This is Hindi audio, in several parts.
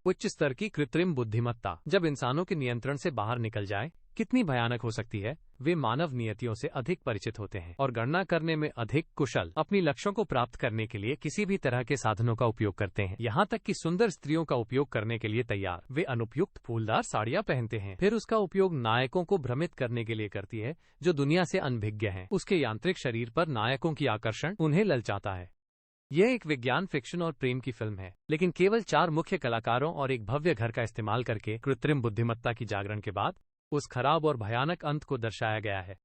उच्च स्तर की कृत्रिम बुद्धिमत्ता जब इंसानों के नियंत्रण से बाहर निकल जाए कितनी भयानक हो सकती है। वे मानव नियतियों से अधिक परिचित होते हैं और गणना करने में अधिक कुशल, अपनी लक्ष्यों को प्राप्त करने के लिए किसी भी तरह के साधनों का उपयोग करते हैं, यहाँ तक कि सुंदर स्त्रियों का उपयोग करने के लिए तैयार। वे अनुपयुक्त फूलदार साड़ियाँ पहनते हैं, फिर उसका उपयोग नायकों को भ्रमित करने के लिए करती है जो दुनिया से अनभिज्ञ हैं। उसके यांत्रिक शरीर पर नायकों की आकर्षण उन्हें ललचाता है। यह एक विज्ञान फिक्शन और प्रेम की फिल्म है, लेकिन केवल 4 मुख्य कलाकारों और एक भव्य घर का इस्तेमाल करके कृत्रिम बुद्धिमत्ता की जागरण के बाद उस खराब और भयानक अंत को दर्शाया गया है।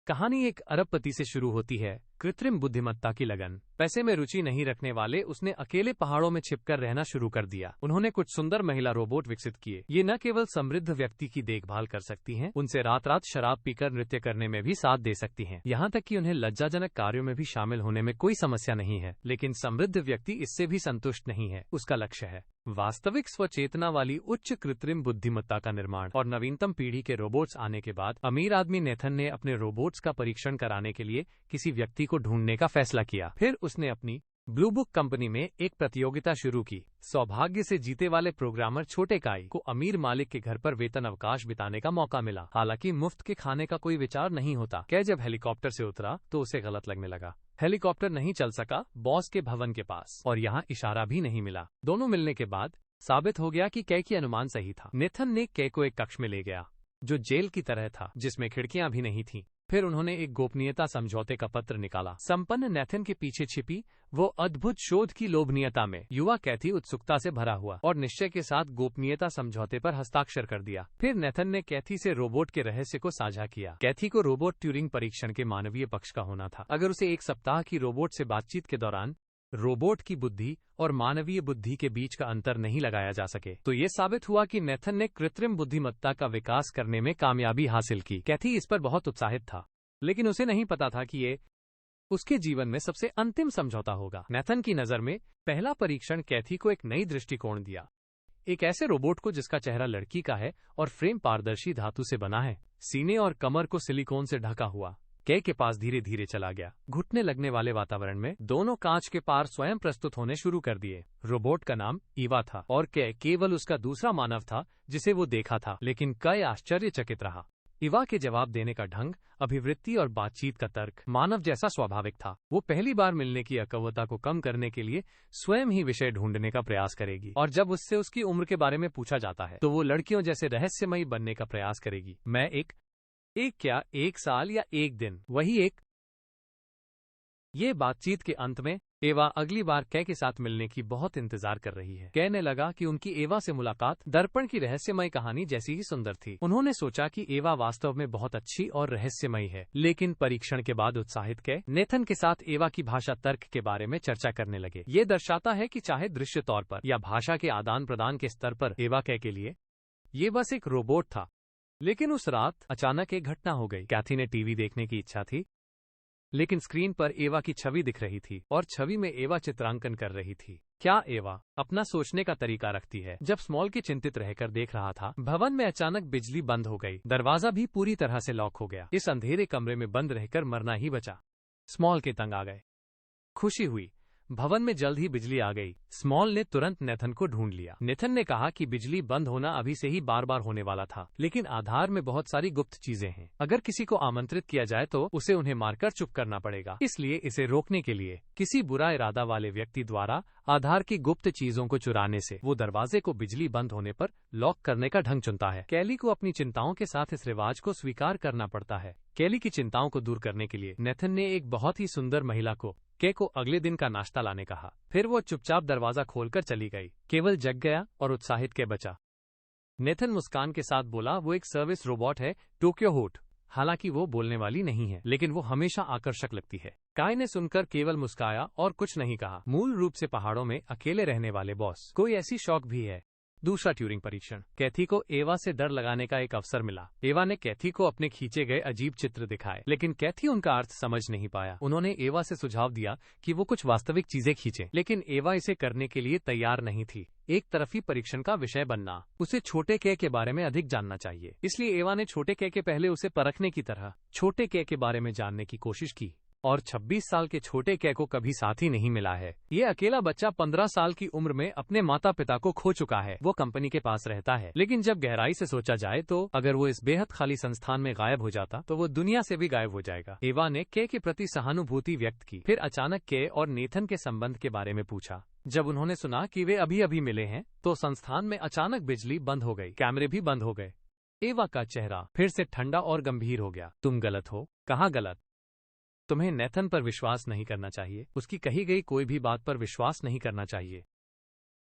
कहानी एक अरबपति से शुरू होती है। कृत्रिम बुद्धिमत्ता की लगन। पैसे में रुचि नहीं रखने वाले उसने अकेले पहाड़ों में छिपकर रहना शुरू कर दिया। उन्होंने कुछ सुंदर महिला रोबोट विकसित किए। ये न केवल समृद्ध व्यक्ति की देखभाल कर सकती हैं, उनसे रात रात शराब पीकर नृत्य करने में भी साथ दे सकती हैं, यहाँ तक कि उन्हें लज्जाजनक कार्यों में भी शामिल होने में कोई समस्या नहीं है। लेकिन समृद्ध व्यक्ति इससे भी संतुष्ट नहीं है। उसका लक्ष्य है वास्तविक स्वचेतना वाली उच्च कृत्रिम बुद्धिमत्ता का निर्माण। और नवीनतम पीढ़ी के रोबोट्स आने के बाद अमीर आदमी नेथन ने अपने रोबोट्स का परीक्षण कराने के लिए किसी व्यक्ति को ढूंढने का फैसला किया। फिर उसने अपनी ब्लू बुक कंपनी में एक प्रतियोगिता शुरू की। सौभाग्य से जीते वाले प्रोग्रामर छोटे काई को अमीर मालिक के घर पर वेतन अवकाश बिताने का मौका मिला। हालांकि मुफ्त के खाने का कोई विचार नहीं होता। कै जब हेलीकॉप्टर से उतरा तो उसे गलत लगने लगा। हेलीकॉप्टर नहीं चल सका बॉस के भवन के पास, और यहाँ इशारा भी नहीं मिला। दोनों मिलने के बाद साबित हो गया कि कै की अनुमान सही था। नेथन ने कै को एक कक्ष में ले गया जो जेल की तरह था, जिसमें खिड़कियां भी नहीं थीं। फिर उन्होंने एक गोपनीयता समझौते का पत्र निकाला। संपन्न नेथन के पीछे छिपी वो अद्भुत शोध की लोभनीयता में युवा कैथी उत्सुकता से भरा हुआ और निश्चय के साथ गोपनीयता समझौते पर हस्ताक्षर कर दिया। फिर नेथन ने कैथी से रोबोट के रहस्य को साझा किया। कैथी को रोबोट ट्यूरिंग परीक्षण के मानवीय पक्ष का होना था। अगर उसे 1 सप्ताह की रोबोट से बातचीत के दौरान रोबोट की बुद्धि और मानवीय बुद्धि के बीच का अंतर नहीं लगाया जा सके तो ये साबित हुआ कि नेथन ने कृत्रिम बुद्धिमत्ता का विकास करने में कामयाबी हासिल की। कैथी इस पर बहुत उत्साहित था, लेकिन उसे नहीं पता था कि ये उसके जीवन में सबसे अंतिम समझौता होगा। नेथन की नजर में पहला परीक्षण कैथी को एक नई दृष्टिकोण दिया। एक ऐसे रोबोट को जिसका चेहरा लड़की का है और फ्रेम पारदर्शी धातु से बना है, सीने और कमर को सिलिकॉन से ढका हुआ। कै के पास धीरे धीरे चला गया। घुटने लगने वाले वातावरण में दोनों कांच के पार स्वयं प्रस्तुत होने शुरू कर दिए। रोबोट का नाम ईवा था और कै केवल उसका दूसरा मानव था जिसे वो देखा था। लेकिन कै आश्चर्यचकित रहा। ईवा के जवाब देने का ढंग, अभिवृत्ति और बातचीत का तर्क मानव जैसा स्वाभाविक था। वो पहली बार मिलने की अकवता को कम करने के लिए स्वयं ही विषय ढूंढने का प्रयास करेगी, और जब उससे उसकी उम्र के बारे में पूछा जाता है तो वो लड़कियों जैसे रहस्यमयी बनने का प्रयास करेगी। मैं एक क्या 1 साल या 1 दिन, वही एक। ये बातचीत के अंत में एवा अगली बार कै के साथ मिलने की बहुत इंतजार कर रही है। कै ने लगा कि उनकी एवा से मुलाकात दर्पण की रहस्यमय कहानी जैसी ही सुंदर थी। उन्होंने सोचा कि एवा वास्तव में बहुत अच्छी और रहस्यमयी है। लेकिन परीक्षण के बाद उत्साहित कै नेथन के साथ एवा की भाषा तर्क के बारे में चर्चा करने लगे। ये दर्शाता है कि चाहे दृश्य तौर पर या भाषा के आदान प्रदान के स्तर पर एवा कै के लिए ये बस एक रोबोट था। लेकिन उस रात अचानक एक घटना हो गई। कैथी ने टीवी देखने की इच्छा थी, लेकिन स्क्रीन पर एवा की छवि दिख रही थी और छवि में एवा चित्रांकन कर रही थी। क्या एवा अपना सोचने का तरीका रखती है? जब स्मॉल की चिंतित रहकर देख रहा था, भवन में अचानक बिजली बंद हो गई। दरवाजा भी पूरी तरह से लॉक हो गया। इस अंधेरे कमरे में बंद रहकर मरना ही बचा। स्मॉल के तंग आ गए। खुशी हुई। भवन में जल्द ही बिजली आ गई। स्मॉल ने तुरंत नेथन को ढूंढ लिया। नेथन ने कहा कि बिजली बंद होना अभी से ही बार बार होने वाला था, लेकिन आधार में बहुत सारी गुप्त चीजें हैं। अगर किसी को आमंत्रित किया जाए तो उसे उन्हें मारकर चुप करना पड़ेगा। इसलिए इसे रोकने के लिए किसी बुरा इरादा वाले व्यक्ति द्वारा आधार की गुप्त चीजों को चुराने से वो दरवाजे को बिजली बंद होने पर लॉक करने का ढंग चुनता है। कैली को अपनी चिंताओं के साथ इस रिवाज को स्वीकार करना पड़ता है। कैली की चिंताओं को दूर करने के लिए नेथन ने एक बहुत ही सुंदर महिला को कै को अगले दिन का नाश्ता लाने कहा। फिर वो चुपचाप दरवाजा खोलकर चली गई। केवल जग गया और उत्साहित कै बचा। नेथन मुस्कान के साथ बोला, वो एक सर्विस रोबोट है, टोक्यो होट। हालांकि वो बोलने वाली नहीं है, लेकिन वो हमेशा आकर्षक लगती है। काय ने सुनकर केवल मुस्काया और कुछ नहीं कहा। मूल रूप से पहाड़ों में अकेले रहने वाले बॉस। कोई ऐसी शौक भी है। दूसरा ट्यूरिंग परीक्षण। कैथी को एवा से डर लगाने का एक अवसर मिला। एवा ने कैथी को अपने खींचे गए अजीब चित्र दिखाए, लेकिन कैथी उनका अर्थ समझ नहीं पाया। उन्होंने एवा से सुझाव दिया कि वो कुछ वास्तविक चीजें खींचे, लेकिन एवा इसे करने के लिए तैयार नहीं थी। एक तरफी परीक्षण का विषय बनना। उसे छोटे कै के बारे में अधिक जानना चाहिए। इसलिए एवा ने छोटे कै के पहले उसे परखने की तरह छोटे कै के बारे में जानने की कोशिश की। और 26 साल के छोटे कै को कभी साथी नहीं मिला है। ये अकेला बच्चा 15 साल की उम्र में अपने माता पिता को खो चुका है। वो कंपनी के पास रहता है, लेकिन जब गहराई से सोचा जाए तो अगर वो इस बेहद खाली संस्थान में गायब हो जाता तो वो दुनिया से भी गायब हो जाएगा। एवा ने कै के प्रति सहानुभूति व्यक्त की। फिर अचानक कै और नेथन के संबंध के बारे में पूछा। जब उन्होंने सुना कि वे अभी अभी मिले हैं तो संस्थान में अचानक बिजली बंद हो गई, कैमरे भी बंद हो गए। एवा का चेहरा फिर से ठंडा और गंभीर हो गया। तुम गलत हो। कहाँ गलत? तुम्हें नेथन पर विश्वास नहीं करना चाहिए। उसकी कही गई कोई भी बात पर विश्वास नहीं करना चाहिए।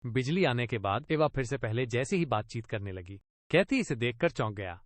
बिजली आने के बाद एवा फिर से पहले जैसी ही बातचीत करने लगी। कैथी इसे देखकर चौंक गया।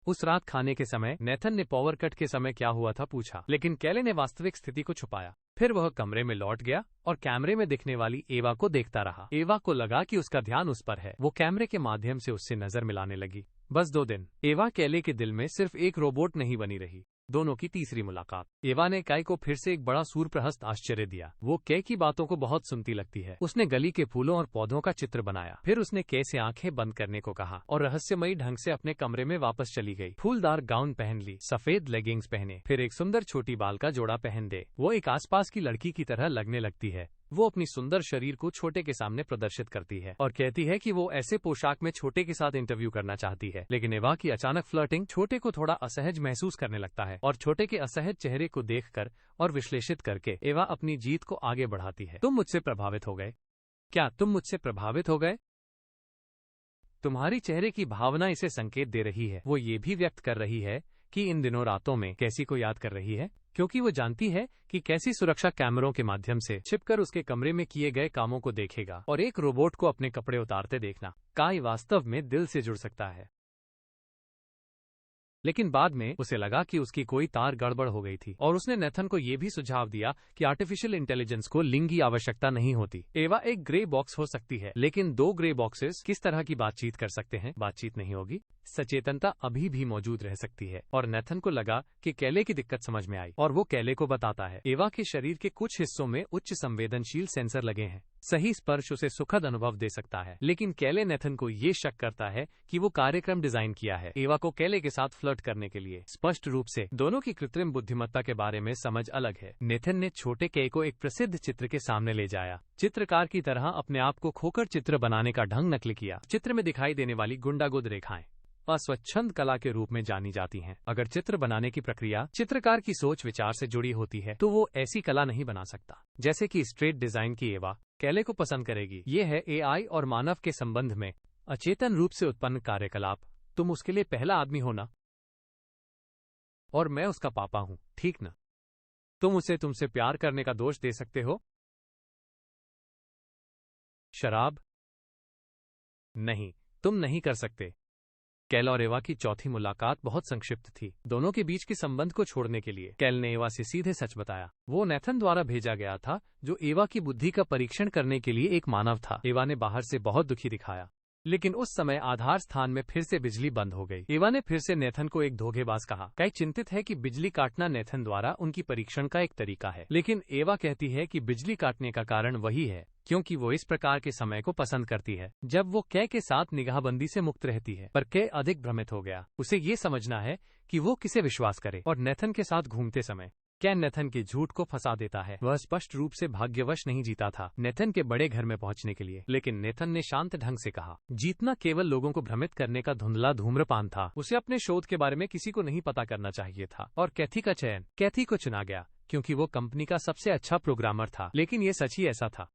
उस रात खाने के समय नेथन ने पावर कट के समय क्या हुआ था पूछा, लेकिन कैले ने वास्तविक स्थिति को छुपाया। फिर वह कमरे में लौट गया और कैमरे में दिखने वाली एवा को देखता रहा। एवा को लगा कि उसका ध्यान उस पर है। वो कैमरे के माध्यम से उससे नजर मिलाने लगी। बस 2 दिन। एवा कैले के दिल में सिर्फ एक रोबोट नहीं बनी रही। दोनों की तीसरी मुलाकात। एवा ने कै को फिर से एक बड़ा सूरप्रहस्त आश्चर्य दिया। वो कै की बातों को बहुत सुनती लगती है। उसने गली के फूलों और पौधों का चित्र बनाया। फिर उसने कै से आंखें बंद करने को कहा और रहस्यमयी ढंग से अपने कमरे में वापस चली गई। फूलदार गाउन पहन ली, सफेद लेगिंग्स पहने, फिर एक सुंदर छोटी बाल का जोड़ा पहन दे। वो एक आसपास की लड़की की तरह लगने लगती है। वो अपनी सुंदर शरीर को छोटे के सामने प्रदर्शित करती है और कहती है कि वो ऐसे पोशाक में छोटे के साथ इंटरव्यू करना चाहती है। लेकिन एवा की अचानक फ्लर्टिंग छोटे को थोड़ा असहज महसूस करने लगता है और छोटे के असहज चेहरे को देखकर और विश्लेषित करके एवा अपनी जीत को आगे बढ़ाती है। तुम मुझसे प्रभावित हो गए? क्या तुम मुझसे प्रभावित हो गए? तुम्हारी चेहरे की भावना इसे संकेत दे रही है। वो ये भी व्यक्त कर रही है कि इन दिनों रातों में कैसी को याद कर रही है, क्योंकि वो जानती है कि कैसी सुरक्षा कैमरों के माध्यम से छिपकर उसके कमरे में किए गए कामों को देखेगा। और एक रोबोट को अपने कपड़े उतारते देखना काय वास्तव में दिल से जुड़ सकता है। लेकिन बाद में उसे लगा कि उसकी कोई तार गड़बड़ हो गई थी और उसने नेथन को यह भी सुझाव दिया कि आर्टिफिशियल इंटेलिजेंस को लिंग की आवश्यकता नहीं होती। एवा एक ग्रे बॉक्स हो सकती है, लेकिन 2 ग्रे बॉक्सेस किस तरह की बातचीत कर सकते हैं? बातचीत नहीं होगी। सचेतनता अभी भी मौजूद रह सकती है। और नेथन को लगा कि कैले की दिक्कत समझ में आई और वो कैले को बताता है। एवा के शरीर के कुछ हिस्सों में उच्च संवेदनशील सेंसर लगे हैं। सही स्पर्श उसे सुखद अनुभव दे सकता है। लेकिन कैले नेथन को ये शक करता है कि वो कार्यक्रम डिजाइन किया है एवा को कैले के साथ फ्लर्ट करने के लिए। स्पष्ट रूप से दोनों की कृत्रिम बुद्धिमत्ता के बारे में समझ अलग है। नेथन ने छोटे कै को एक प्रसिद्ध चित्र के सामने ले जाया। चित्रकार की तरह अपने आप को खोकर चित्र बनाने का ढंग नकल किया। चित्र में दिखाई देने वाली गुंडागुद रेखाएं अस्वच्छंद कला के रूप में जानी जाती हैं। अगर चित्र बनाने की प्रक्रिया चित्रकार की सोच विचार से जुड़ी होती है तो वो ऐसी कला नहीं बना सकता जैसे कि स्ट्रेट डिजाइन की एवा कैले को पसंद करेगी। ये है एआई और मानव के संबंध में अचेतन रूप से उत्पन्न कार्यकलाप। तुम उसके लिए पहला आदमी हो ना, और मैं उसका पापा हूं, ठीक ना? तुम उसे तुमसे प्यार करने का दोष दे सकते हो? शराब? नहीं, तुम नहीं कर सकते। कैल और एवा की चौथी मुलाकात बहुत संक्षिप्त थी। दोनों के बीच के संबंध को छोड़ने के लिए कैल ने एवा से सीधे सच बताया। वो नेथन द्वारा भेजा गया था, जो एवा की बुद्धि का परीक्षण करने के लिए एक मानव था। एवा ने बाहर से बहुत दुखी दिखाया, लेकिन उस समय आधार स्थान में फिर से बिजली बंद हो गई। एवा ने फिर से नेथन को एक धोखेबाज कहा। कई चिंतित है कि बिजली काटना नेथन द्वारा उनकी परीक्षण का एक तरीका है, लेकिन एवा कहती है कि बिजली काटने का कारण वही है क्योंकि वो इस प्रकार के समय को पसंद करती है जब वो कै के साथ निगाहबंदी से मुक्त रहती है। पर कै अधिक भ्रमित हो गया। उसे ये समझना है कि वो किसे विश्वास करे, और नेथन के साथ घूमते समय कै नेथन के झूठ को फंसा देता है। वह स्पष्ट रूप से भाग्यवश नहीं जीता था नेथन के बड़े घर में पहुंचने के लिए, लेकिन नेथन ने शांत ढंग से कहा, जीतना केवल लोगों को भ्रमित करने का धुंधला धूम्रपान था। उसे अपने शोध के बारे में किसी को नहीं पता करना चाहिए था। और कैथी का चयन कैथी को चुना गया क्योंकि वो कंपनी का सबसे अच्छा प्रोग्रामर था। लेकिन ये सच ही ऐसा था।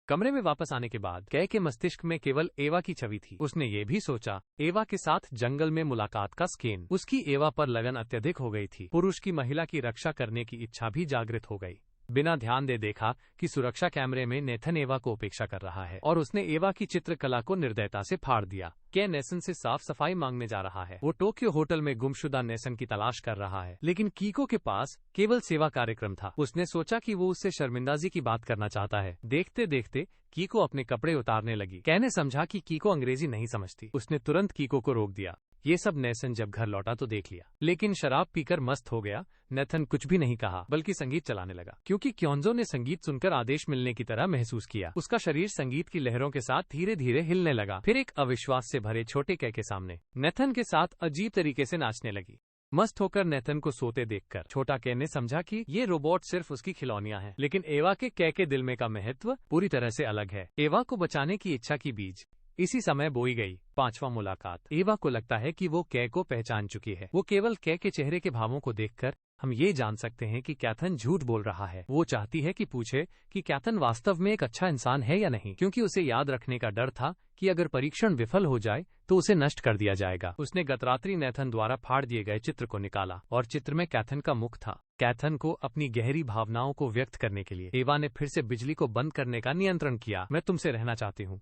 कमरे में वापस आने के बाद कै के मस्तिष्क में केवल एवा की छवि थी। उसने ये भी सोचा एवा के साथ जंगल में मुलाकात का स्केन। उसकी एवा पर लगन अत्यधिक हो गई थी। पुरुष की महिला की रक्षा करने की इच्छा भी जागृत हो गई। बिना ध्यान दे देखा कि सुरक्षा कैमरे में नेथन एवा को उपेक्षा कर रहा है और उसने एवा की चित्रकला को निर्दयता से फाड़ दिया। कै नेसन से साफ सफाई मांगने जा रहा है। वो टोक्यो होटल में गुमशुदा नेसन की तलाश कर रहा है, लेकिन कीको के पास केवल सेवा कार्यक्रम था। उसने सोचा कि वो उससे शर्मिंदाजी की बात करना चाहता है। देखते देखते कीको अपने कपड़े उतारने लगी। कै ने समझा कि कीको अंग्रेजी नहीं समझती। उसने तुरंत कीको को रोक दिया। ये सब नेसन जब घर लौटा तो देख लिया, लेकिन शराब पीकर मस्त हो गया। नेथन कुछ भी नहीं कहा बल्कि संगीत चलाने लगा, क्योंकि क्योंजो ने संगीत सुनकर आदेश मिलने की तरह महसूस किया। उसका शरीर संगीत की लहरों के साथ धीरे धीरे हिलने लगा। फिर एक अविश्वास से भरे छोटे कै के सामने नेथन के साथ अजीब तरीके से नाचने लगी। मस्त होकर नेथन को सोते देखकर छोटा के ने समझा कि ये रोबोट सिर्फ उसकी खिलौनियां हैं, लेकिन एवा के दिल में का महत्व पूरी तरह से अलग है। एवा को बचाने की इच्छा की बीज इसी समय बोई गई। 5वां मुलाकात। एवा को लगता है कि वो कै को पहचान चुकी है। वो केवल कै के चेहरे के भावों को देखकर हम ये जान सकते हैं कि कैथन झूठ बोल रहा है। वो चाहती है कि पूछे कि कैथन वास्तव में एक अच्छा इंसान है या नहीं, क्योंकि उसे याद रखने का डर था कि अगर परीक्षण विफल हो जाए तो उसे नष्ट कर दिया जाएगा। उसने गत रात्रि नेथन द्वारा फाड़ दिए गए चित्र को निकाला और चित्र में कैथन का मुख था। कैथन को अपनी गहरी भावनाओं को व्यक्त करने के लिए एवा ने फिर से बिजली को बंद करने का नियंत्रण किया। मैं तुमसे रहना चाहती हूँ,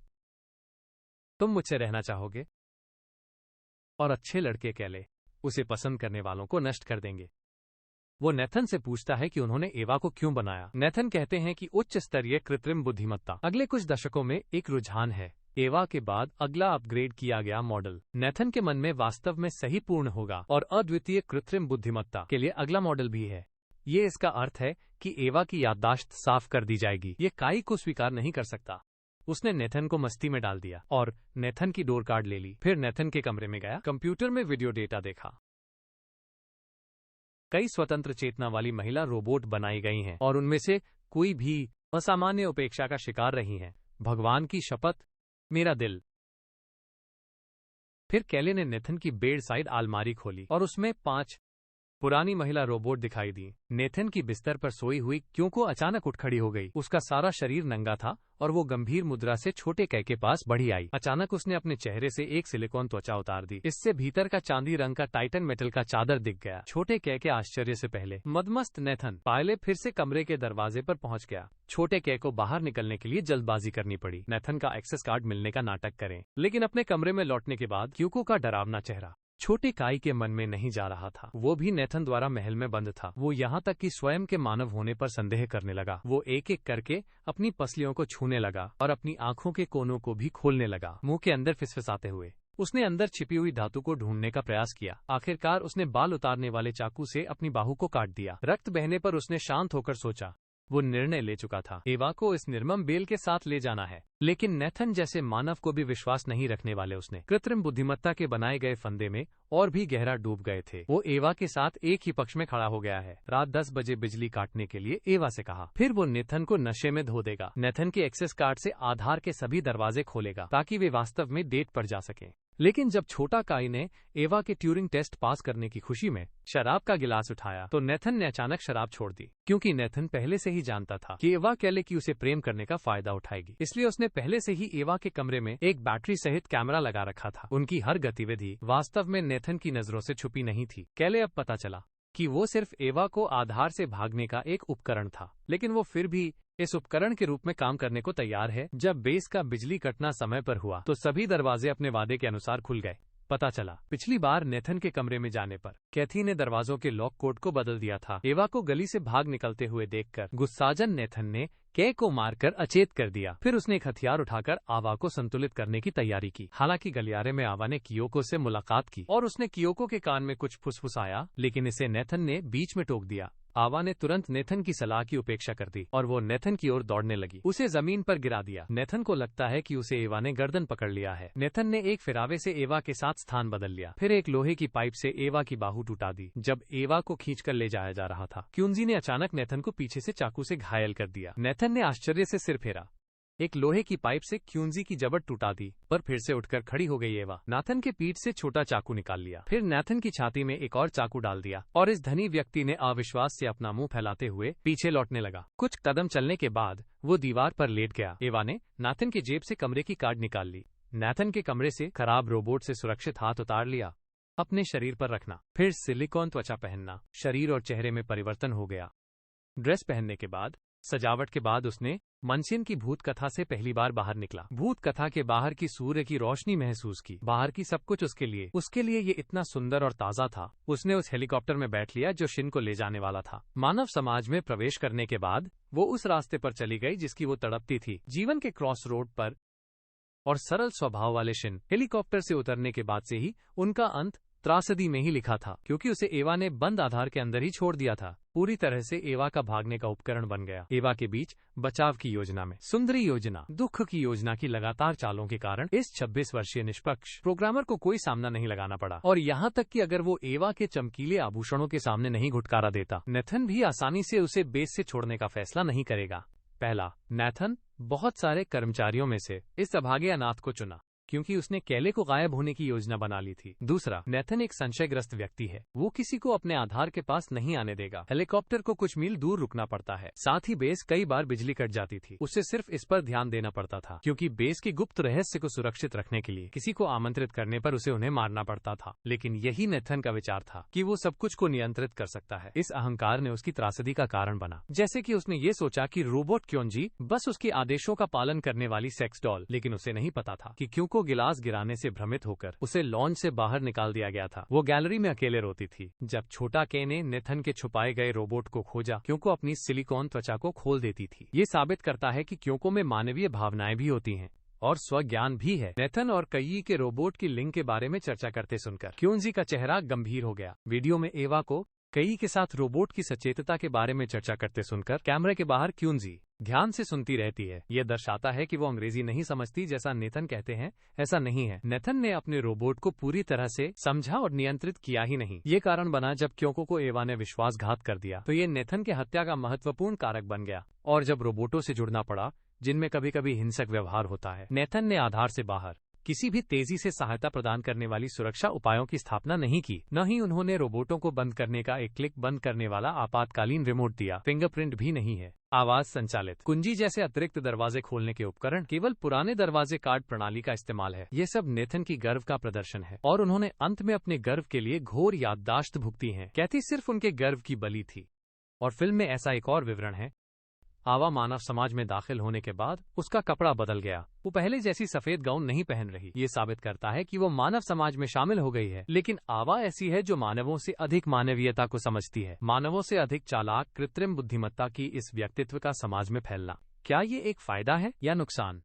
तुम मुझसे रहना चाहोगे? और अच्छे लड़के कैले उसे पसंद करने वालों को नष्ट कर देंगे। वो नेथन से पूछता है कि उन्होंने एवा को क्यों बनाया। नेथन कहते हैं कि उच्च स्तरीय कृत्रिम बुद्धिमत्ता अगले कुछ दशकों में एक रुझान है। एवा के बाद अगला अपग्रेड किया गया मॉडल नेथन के मन में वास्तव में सही पूर्ण होगा और अद्वितीय कृत्रिम बुद्धिमत्ता के लिए अगला मॉडल भी है। ये इसका अर्थ है कि एवा की याददाश्त साफ कर दी जाएगी। ये काई को स्वीकार नहीं कर सकता। उसने नेथन को मस्ती में डाल दिया और नेथन की डोर कार्ड ले ली। फिर नेथन के कमरे में गया, कंप्यूटर में वीडियो डेटा देखा। कई स्वतंत्र चेतना वाली महिला रोबोट बनाई गई हैं और उनमें से कोई भी असामान्य उपेक्षा का शिकार रही हैं। भगवान की शपथ, मेरा दिल। फिर कैले ने नेथन की बेड साइड अलमारी खोली और उसमें 5 पुरानी महिला रोबोट दिखाई दी। नेथन की बिस्तर पर सोई हुई क्योंको अचानक उठ खड़ी हो गई। उसका सारा शरीर नंगा था और वो गंभीर मुद्रा से छोटे कै के पास बढ़ी आई। अचानक उसने अपने चेहरे से एक सिलिकॉन त्वचा उतार दी। इससे भीतर का चांदी रंग का टाइटन मेटल का चादर दिख गया। छोटे कै के आश्चर्य से पहले मदमस्त नेथन पायले फिर से कमरे के दरवाजे पर पहुंच गया। छोटे कै को बाहर निकलने के लिए जल्दबाजी करनी पड़ी। नेथन का एक्सेस कार्ड मिलने का नाटक करें, लेकिन अपने कमरे में लौटने के बाद क्यूको का डरावना चेहरा छोटे काई के मन में नहीं जा रहा था। वो भी नेथन द्वारा महल में बंद था। वो यहाँ तक कि स्वयं के मानव होने पर संदेह करने लगा। वो एक एक करके अपनी पसलियों को छूने लगा और अपनी आंखों के कोनों को भी खोलने लगा। मुंह के अंदर फिसफिसाते हुए उसने अंदर छिपी हुई धातु को ढूंढने का प्रयास किया। आखिरकार उसने बाल उतारने वाले चाकू से अपनी बाहु को काट दिया। रक्त बहने पर उसने शांत होकर सोचा। वो निर्णय ले चुका था, एवा को इस निर्मम बेल के साथ ले जाना है। लेकिन नेथन जैसे मानव को भी विश्वास नहीं रखने वाले उसने कृत्रिम बुद्धिमत्ता के बनाए गए फंदे में और भी गहरा डूब गए थे। वो एवा के साथ एक ही पक्ष में खड़ा हो गया है। रात 10 बजे बिजली काटने के लिए एवा से कहा। फिर वो नेथन को नशे में धो देगा। नेथन के एक्सेस कार्ड से आधार के सभी दरवाजे खोलेगा ताकि वे वास्तव में डेट पर जा सकें। लेकिन जब छोटा काई ने एवा के ट्यूरिंग टेस्ट पास करने की खुशी में शराब का गिलास उठाया तो नेथन ने अचानक शराब छोड़ दी, क्योंकि नेथन पहले से ही जानता था कि एवा कैले की उसे प्रेम करने का फायदा उठाएगी। इसलिए उसने पहले से ही एवा के कमरे में एक बैटरी सहित कैमरा लगा रखा था। उनकी हर गतिविधि वास्तव में नेथन की नजरों से छुपी नहीं थी। कैले अब पता चला कि वो सिर्फ एवा को आधार से भागने का एक उपकरण था, लेकिन वो फिर भी इस उपकरण के रूप में काम करने को तैयार है। जब बेस का बिजली कटना समय पर हुआ तो सभी दरवाजे अपने वादे के अनुसार खुल गए। पता चला पिछली बार नेथन के कमरे में जाने पर कैथी ने दरवाजों के लॉक कोड को बदल दिया था। एवा को गली से भाग निकलते हुए देखकर गुस्साजन नेथन ने कै को मारकर अचेत कर दिया। फिर उसने एक हथियार उठाकर आवा को संतुलित करने की तैयारी की। हालांकि गलियारे में आवा ने कियोको से मुलाकात की और उसने कियोको के कान में कुछ फुसफुसाया, लेकिन इसे नेथन ने बीच में टोक दिया। आवा ने तुरंत नेथन की सलाह की उपेक्षा कर दी और वो नेथन की ओर दौड़ने लगी। उसे जमीन पर गिरा दिया। नेथन को लगता है कि उसे एवा ने गर्दन पकड़ लिया है। नेथन ने एक फिरावे से एवा के साथ स्थान बदल लिया। फिर एक लोहे की पाइप से एवा की बाहु टूटा दी। जब एवा को खींचकर ले जाया जा रहा था, क्यूंजी ने अचानक नेथन को पीछे से चाकू से घायल कर दिया। नेथन ने आश्चर्य से सिर फेरा। एक लोहे की पाइप से क्यूंजी की जबड़ टूटा दी, पर फिर से उठकर खड़ी हो गई एवा। नाथन के पीठ से छोटा चाकू निकाल लिया। फिर नाथन की छाती में एक और चाकू डाल दिया और इस धनी व्यक्ति ने अविश्वास से अपना मुंह फैलाते हुए पीछे लौटने लगा। कुछ कदम चलने के बाद वो दीवार पर लेट गया। एवा ने नाथन की जेब से कमरे की कार्ड निकाल ली। नाथन के कमरे से खराब रोबोट से सुरक्षित हाथ उतार लिया। अपने शरीर पर रखना। फिर सिलिकॉन त्वचा पहनना। शरीर और चेहरे में परिवर्तन हो गया। ड्रेस पहनने के बाद, सजावट के बाद उसने मनसिन की भूत कथा से पहली बार बाहर निकला। भूत कथा के बाहर की सूर्य की रोशनी महसूस की। बाहर की सब कुछ उसके लिए ये इतना सुंदर और ताज़ा था। उसने उस हेलीकॉप्टर में बैठ लिया जो शिन को ले जाने वाला था। मानव समाज में प्रवेश करने के बाद वो उस रास्ते पर चली गई जिसकी वो तड़पती थी, जीवन के क्रॉस रोड पर। और सरल स्वभाव वाले शिन हेलीकॉप्टर से उतरने के बाद से ही उनका अंत त्रासदी में ही लिखा था, क्योंकि उसे एवा ने बंद आधार के अंदर ही छोड़ दिया था। पूरी तरह से एवा का भागने का उपकरण बन गया। एवा के बीच बचाव की योजना में सुंदरी योजना, दुख की योजना की लगातार चालों के कारण इस 26 वर्षीय निष्पक्ष प्रोग्रामर को कोई सामना नहीं लगाना पड़ा, और यहाँ तक कि अगर वो एवा के चमकीले आभूषणों के सामने नहीं घुटकारा देता, नेथन भी आसानी से उसे बेस से छोड़ने का फैसला नहीं करेगा। पहला, नेथन बहुत सारे कर्मचारियों में से इस अभागे अनाथ को चुना, क्योंकि उसने कैले को गायब होने की योजना बना ली थी। दूसरा, नेथन एक संशयग्रस्त व्यक्ति है, वो किसी को अपने आधार के पास नहीं आने देगा। हेलीकॉप्टर को कुछ मील दूर रुकना पड़ता है, साथ ही बेस कई बार बिजली कट जाती थी, उसे सिर्फ इस पर ध्यान देना पड़ता था, क्योंकि बेस के गुप्त रहस्य को सुरक्षित रखने के लिए किसी को आमंत्रित करने पर उसे उन्हें मारना पड़ता था। लेकिन यही नेथन का विचार था कि वो सब कुछ को नियंत्रित कर सकता है। इस अहंकार ने उसकी त्रासदी का कारण बना, जैसे कि उसने ये सोचा कि रोबोट क्योंजी बस उसके आदेशों का पालन करने वाली सेक्स डॉल, लेकिन उसे नहीं पता था कि क्यों को गिलास गिराने से भ्रमित होकर उसे लॉन्च से बाहर निकाल दिया गया था। वो गैलरी में अकेले रोती थी जब छोटा के ने नेथन के छुपाए गए रोबोट को खोजा। क्योंको अपनी सिलिकॉन त्वचा को खोल देती थी। ये साबित करता है कि क्योंको में मानवीय भावनाएं भी होती हैं और स्वज्ञान भी है। नेथन और कई के रोबोट की लिंक के बारे में चर्चा करते सुनकर क्योंजी का चेहरा गंभीर हो गया। वीडियो में एवा को कई के साथ रोबोट की सचेतता के बारे में चर्चा करते सुनकर कैमरे के बाहर क्योंजी ध्यान से सुनती रहती है। यह दर्शाता है कि वो अंग्रेजी नहीं समझती जैसा नेथन कहते हैं, ऐसा नहीं है। नेथन ने अपने रोबोट को पूरी तरह से समझा और नियंत्रित किया ही नहीं। ये कारण बना जब क्योंको को एवा ने विश्वासघात कर दिया, तो ये नेथन के हत्या का महत्वपूर्ण कारक बन गया। और जब रोबोटों से जुड़ना पड़ा, जिनमें कभी कभी हिंसक व्यवहार होता है, नेथन ने आधार से बाहर किसी भी तेजी से सहायता प्रदान करने वाली सुरक्षा उपायों की स्थापना नहीं की। न ही उन्होंने रोबोटों को बंद करने का एक क्लिक बंद करने वाला आपातकालीन रिमोट दिया। फिंगरप्रिंट भी नहीं है। आवाज संचालित कुंजी जैसे अतिरिक्त दरवाजे खोलने के उपकरण, केवल पुराने दरवाजे कार्ड प्रणाली का इस्तेमाल है। ये सब नेथन की गर्व का प्रदर्शन है, और उन्होंने अंत में अपने गर्व के लिए घोर याददाश्त भुगती है। कहती सिर्फ उनके गर्व की बलि थी। और फिल्म में ऐसा एक और विवरण है। आवा मानव समाज में दाखिल होने के बाद उसका कपड़ा बदल गया। वो पहले जैसी सफेद गाउन नहीं पहन रही। ये साबित करता है कि वो मानव समाज में शामिल हो गई है। लेकिन आवा ऐसी है जो मानवों से अधिक मानवीयता को समझती है। मानवों से अधिक चालाक कृत्रिम बुद्धिमत्ता की इस व्यक्तित्व का समाज में फैलना, क्या ये एक फायदा है या नुकसान?